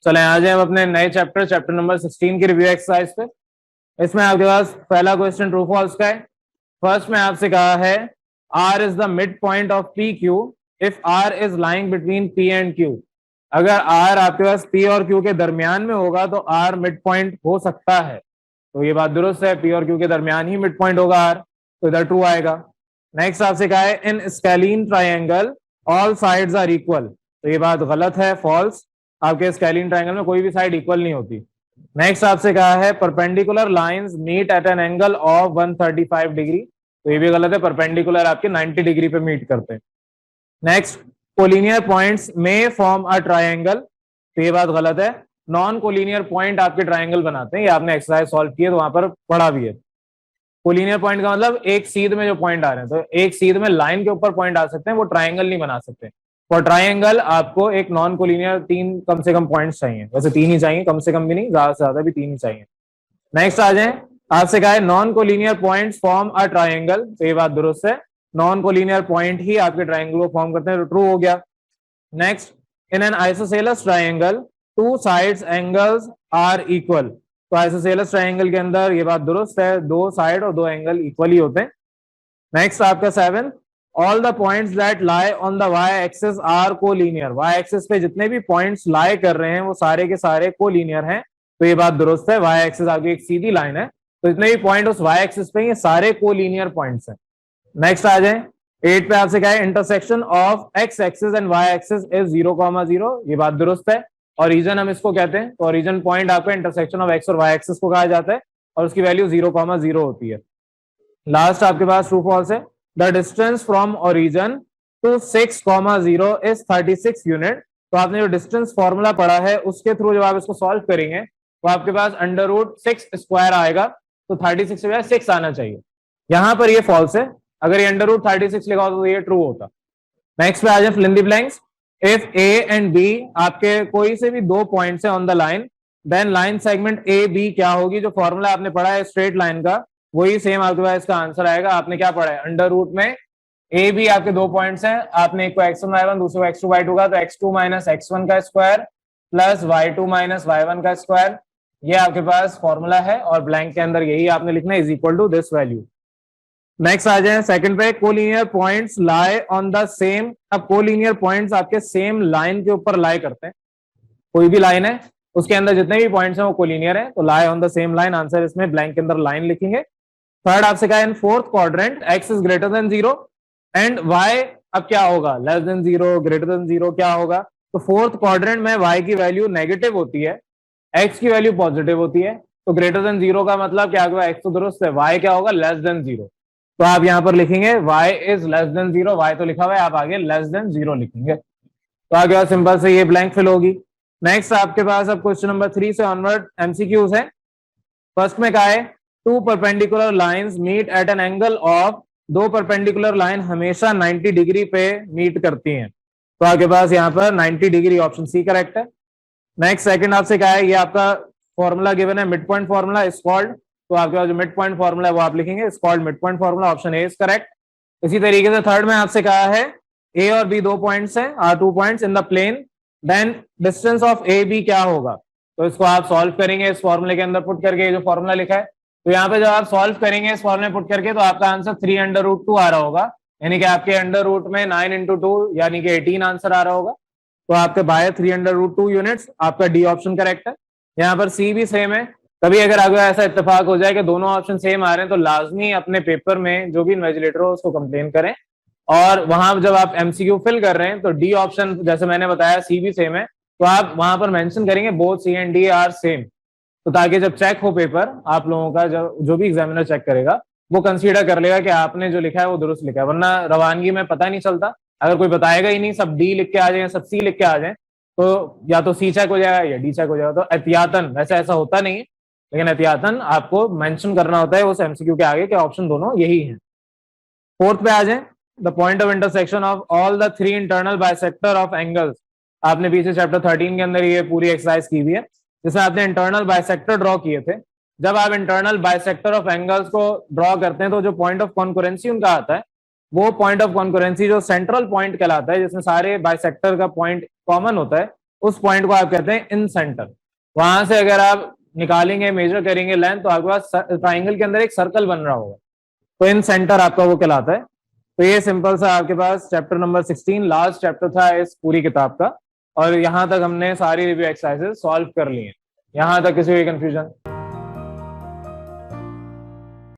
चले आ जाए हम अपने नए चैप्टर नंबर 16 की रिव्यू एक्सरसाइज पे। इसमें आपके पास पहला क्वेश्चन ट्रू फॉल्स का है। फर्स्ट में आपसे कहा है R is the mid point of P Q if R is lying between P and Q. अगर आर आपके पास पी और क्यू के दरमियान में होगा तो आर मिड पॉइंट हो सकता है। तो ये बात दुरुस्त है, पी और क्यू के दरमियान ही मिड पॉइंट होगा आर, तो इधर ट्रू आएगा। नेक्स्ट आपसे कहा है in scalene triangle all sides are equal. तो ये बात गलत है, फॉल्स। आपके स्केलीन ट्राइंगल में कोई भी साइड इक्वल नहीं होती। नेक्स्ट आपसे कहा है perpendicular lines meet at an angle of 135 degree. तो ये भी गलत है, परपेंडिकुलर आपके 90 डिग्री पे मीट करते हैं। नेक्स्ट कोलिनियर पॉइंट्स में फॉर्म अ ट्राइंगल। तो ये बात गलत है, नॉन कोलिनियर पॉइंट आपके ट्राइंगल बनाते हैं। ये आपने एक्सरसाइज सॉल्व की है तो वहां पर पढ़ा भी है। कोलिनियर पॉइंट का मतलब एक सीध में जो पॉइंट आ रहे हैं, तो एक सीध में लाइन के ऊपर पॉइंट आ सकते हैं, वो ट्राइंगल नहीं बना सकते। फॉर ट्राइंगल आपको एक नॉन कोलिनियर तीन कम से कम पॉइंट्स चाहिए, वैसे तीन ही चाहिए, कम से कम भी नहीं, ज्यादा से ज्यादा भी तीन ही चाहिए। नेक्स्ट आ जाए, आपसे कहा है non collinear points form a triangle. तो ये बात दुरुस्त है, नॉन कोलिनियर पॉइंट ही आपके ट्राइंगल को फॉर्म करते हैं, तो ट्रू हो गया। Next in an isosceles triangle two sides angles are equal. तो आइसोसेलेस ट्राइंगल के अंदर ये बात दुरुस्त है, दो साइड और दो एंगल इक्वल ही होते हैं। नेक्स्ट आपका 7 all the points that lie on the Y axis are collinear. Y axis पे जितने भी पॉइंट्स लाई कर रहे हैं वो सारे के सारे कोलिनियर हैं। तो ये बात दुरुस्त है, वाई एक्सिस आपकी एक सीधी लाइन है, तो जितने भी पॉइंट उस वाई एक्सिस पे ये सारे कोलिनियर पॉइंट्स हैं। नेक्स्ट आ जाए 8 पे आपसे कहा है intersection of X axis and Y axis is 0,0। ये बात दुरुस्त है, ओरिजिन हम इसको कहते हैं। तो ओरिजिन पॉइंट आपका इंटरसेक्शन ऑफ एक्स और वाई एक्सिस को कहा जाता है और उसकी वैल्यू 0,0 होती है। लास्ट आपके पास ट्रू फॉल्स है, the distance from origin to 6,0 is 36 unit. तो आपने जो डिस्टेंस फॉर्मूला पढ़ा है उसके थ्रू जब आप इसको सॉल्व करेंगे तो आपके पास √6² आएगा, तो 36 से 6 आना चाहिए। यहां पर ये फॉल्स है, अगर ये √36 लिखा होता तो ये ट्रू होता। नेक्स्ट पे आ जाए fill in the blanks. If A and B आपके कोई से भी दो पॉइंट्स है on the line, then line segment A B क्या होगी। जो फॉर्मूला आपने पढ़ा है स्ट्रेट लाइन का वही सेम आपके पास इसका आंसर आएगा। आपने क्या पढ़ा है, अंडर रूट में ए बी आपके दो पॉइंट्स हैं, आपने एक को x1 y1 दूसरे को x2 y2 का, तो x2 माइनस x1 का square plus y2 minus y1 का स्क्वायर, ये आपके पास फॉर्मूला है और ब्लैंक के अंदर यही आपने लिखना है is equal to this value. Next आ जाए सेकंड पे, collinear points lie on the same. अब कोलिनियर पॉइंट्स आपके सेम लाइन के ऊपर लाई करते हैं, कोई भी लाइन है उसके अंदर जितने भी पॉइंट्स हैं वो कोलिनियर है, तो लाई on the same line, answer इसमें ब्लैंक के अंदर लाइन लिखेंगे। थर्ड आपसे कहा in fourth quadrant x is greater than 0 and y अब क्या होगा, लेस देन 0 ग्रेटर देन 0 क्या होगा। तो फोर्थ क्वाड्रेंट में y की वैल्यू नेगेटिव होती है, x की वैल्यू पॉजिटिव होती है, तो ग्रेटर देन 0 का मतलब क्या होगा, x तो दुरुस्त है, y क्या होगा, लेस देन 0। तो आप यहां पर लिखेंगे y is less than 0, y तो लिखा हुआ है, आप आगे लेस देन 0 लिखेंगे, तो आगे और सिंपल से ये ब्लैंक फिल होगी। नेक्स्ट आपके पास अब क्वेश्चन नंबर 3 से ऑनवर्ड एमसीक्यूज है। फर्स्ट में कहा है two perpendicular lines meet at an angle of. दो परपेंडिकुलर लाइन हमेशा 90 डिग्री पे मीट करती हैं, तो आपके पास यहाँ पर 90 डिग्री, ऑप्शन सी करेक्ट है। नेक्स्ट सेकंड आपसे कहा है ये आपका फॉर्मूला गिवन है mid point formula is called, तो आपके पास जो मिड पॉइंट फॉर्मूला है वो आप लिखेंगे is called mid point formula, option A is correct. इसी तरीके से थर्ड में आपसे कहा है ए और बी दो पॉइंट्स हैं, are 2 points in the plane, then distance of A B क्या होगा। तो इसको आप सॉल्व करेंगे इस फॉर्मूले के अंदर पुट करके, जो फॉर्मूला लिखा है, तो यहाँ पे जब आप सॉल्व करेंगे इस फॉर्मूले पुट करके तो आपका आंसर 3√2 आ रहा होगा, यानी कि आपके अंडर रूट में 9 × 2 यानी कि 18 आंसर आ रहा होगा। तो आपके बाय 3√2 यूनिट्स, आपका डी ऑप्शन करेक्ट है। यहाँ पर सी भी सेम है। कभी अगर ऐसा इत्तेफाक हो जाए कि दोनों ऑप्शन सेम आ रहे हैं तो लाजमी अपने पेपर में जो भी इन्वेजिलेटर हो उसको कंप्लेन करें, और वहां जब आप एमसीक्यू फिल कर रहे हैं तो डी ऑप्शन जैसे मैंने बताया सी भी सेम है, तो आप वहां पर मेंशन करेंगे both C and D are same, तो ताकि जब चेक हो पेपर आप लोगों का, जो भी एग्जामिनर चेक करेगा वो कंसीडर कर लेगा कि आपने जो लिखा है वो दुरुस्त लिखा है, वरना रवानगी में पता नहीं चलता। अगर कोई बताएगा ही नहीं, सब डी लिख के आ जाए, सब सी लिख के आ जाए, तो या तो सी चेक हो जाएगा या डी चेक हो जाएगा। तो एहतियातन, वैसे ऐसा होता नहीं है लेकिन एहतियातन आपको मेंशन करना होता है उस एमसीक्यू के आगे कि ऑप्शन दोनों यही हैं। फोर्थ पे आ जाए, the point of intersection of all the 3 internal bisector of angles. आपने पीछे चैप्टर 13 के अंदर ये पूरी एक्सरसाइज की हुई है जिसमें आपने इंटरनल बाइसेक्टर ड्रॉ किए थे। जब आप इंटरनल बाइसेक्टर ऑफ एंगल्स को ड्रॉ करते हैं तो जो पॉइंट ऑफ कॉन्करेंसी उनका आता है वो पॉइंट ऑफ कॉन्करेंसी जो सेंट्रल पॉइंट कहलाता है, जिसमें सारे बाइसेक्टर का पॉइंट कॉमन होता है, उस पॉइंट को आप कहते हैं इन सेंटर। वहां से अगर आप निकालेंगे, मेजर करेंगे लेंथ, तो आपके पास ट्राइंगल के अंदर एक सर्कल बन रहा होगा, तो इन सेंटर आपका वो कहलाता है। तो ये सिंपल सा आपके पास चैप्टर नंबर 16 लास्ट चैप्टर था इस पूरी किताब का, और यहां तक हमने सारी रिव्यू एक्सरसाइजेस सॉल्व कर ली हैं। यहां तक किसी भी कंफ्यूजन?